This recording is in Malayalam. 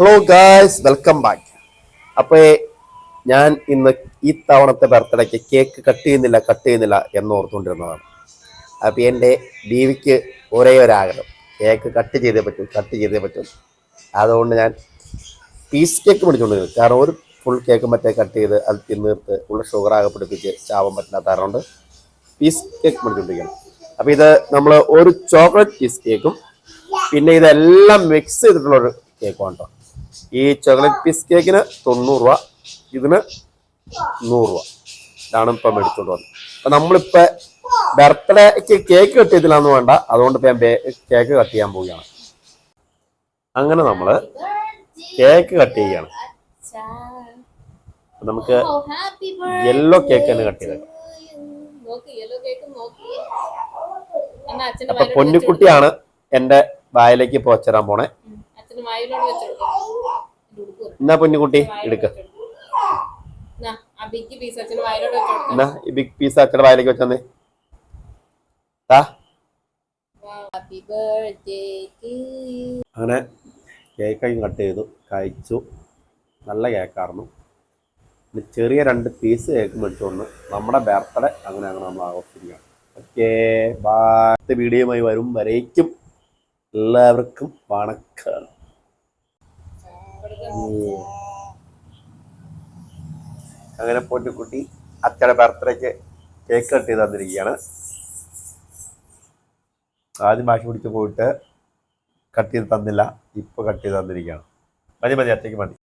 Hello guys, welcome back. അപ്പോൾ ഞാൻ ഇന്ന് ഈ തവണത്തെ ബർത്ത്ഡേക്ക് കേക്ക് കട്ട് ചെയ്യുന്നില്ല എന്ന് ഓർത്തുകൊണ്ടിരുന്നതാണ്. അപ്പോൾ എൻ്റെ ബീവിക്ക് ഒരേ ഒരാഗ്രഹം, കേക്ക് കട്ട് ചെയ്തേ പറ്റും. അതുകൊണ്ട് ഞാൻ പീസ് കേക്ക് മേടിച്ചുകൊണ്ടിരുന്നു. കാരണം ഒരു ഫുൾ കേക്ക് മറ്റേ കട്ട് ചെയ്ത് അത് തിന്നീർത്ത് ഉള്ള ഷുഗറാകെ പിടിപ്പിച്ച് ചാവാൻ പറ്റാത്ത കാരണം പീസ് കേക്ക് മേടിച്ചുകൊണ്ടിരിക്കുകയാണ്. അപ്പോൾ ഇത് നമ്മൾ ഒരു ചോക്ലേറ്റ് പീസ് കേക്കും പിന്നെ ഇതെല്ലാം മിക്സ് ചെയ്തിട്ടുള്ളൊരു കേക്കുമാണ് കേട്ടോ. ഈ ചോക്ലേറ്റ് പീസ് കേക്കിന് 90 രൂപ, ഇതിന് 100 രൂപ. ഇതാണ് ഇപ്പം മേടിച്ചുകൊണ്ട് വന്നത്. അപ്പം നമ്മളിപ്പോൾ ബർത്ത്ഡേക്ക് കേക്ക് കട്ട് ചെയ്തില്ലാന്ന് വേണ്ട, അതുകൊണ്ട് ഇപ്പം ഞാൻ കേക്ക് കട്ട് ചെയ്യാൻ പോവുകയാണ്. അങ്ങനെ നമ്മൾ കേക്ക് കട്ട് ചെയ്യുകയാണ്. നമുക്ക് യെല്ലോ കേക്ക് തന്നെ കട്ട് ചെയ്തേക്കാം. അപ്പൊ പൊന്നിക്കുട്ടിയാണ് എൻ്റെ വായിലേക്ക് ഇപ്പോൾ വെച്ചിടാൻ പോണേ. എന്നാ പൊന്നിക്കുട്ടി എടുക്ക, എന്നാ ഈ ബിഗ് പീസ് അച്ഛൻ്റെ വായിലേക്ക് വെച്ചേ. അങ്ങനെ കേക്ക് കട്ട് ചെയ്തു, കഴിച്ചു. നല്ല കേക്കായിരുന്നു. ചെറിയ 2 പീസ് കേക്ക് മേടിച്ചുകൊണ്ട് നമ്മുടെ ബർത്ത്ഡേ അങ്ങനെ നമ്മൾ ആഘോഷിക്കുകയാണ്. ഓക്കേ, ബാക്കി വീഡിയോയുമായി വരും വരേക്കും എല്ലാവർക്കും വണക്കം. അങ്ങനെ പൊന്നിക്കുട്ടി അച്ഛൻ്റെ ബർത്ത്ഡേക്ക് കേക്ക് കട്ട് ചെയ്ത് തന്നിരിക്കുകയാണ്. ആദ്യം വാശി പിടിച്ച് പോയിട്ട് കട്ട് ചെയ്ത് തന്നില്ല, ഇപ്പോൾ കട്ട് ചെയ്ത് തന്നിരിക്കുകയാണ്. മതി അച്ഛയ്ക്ക് മതി.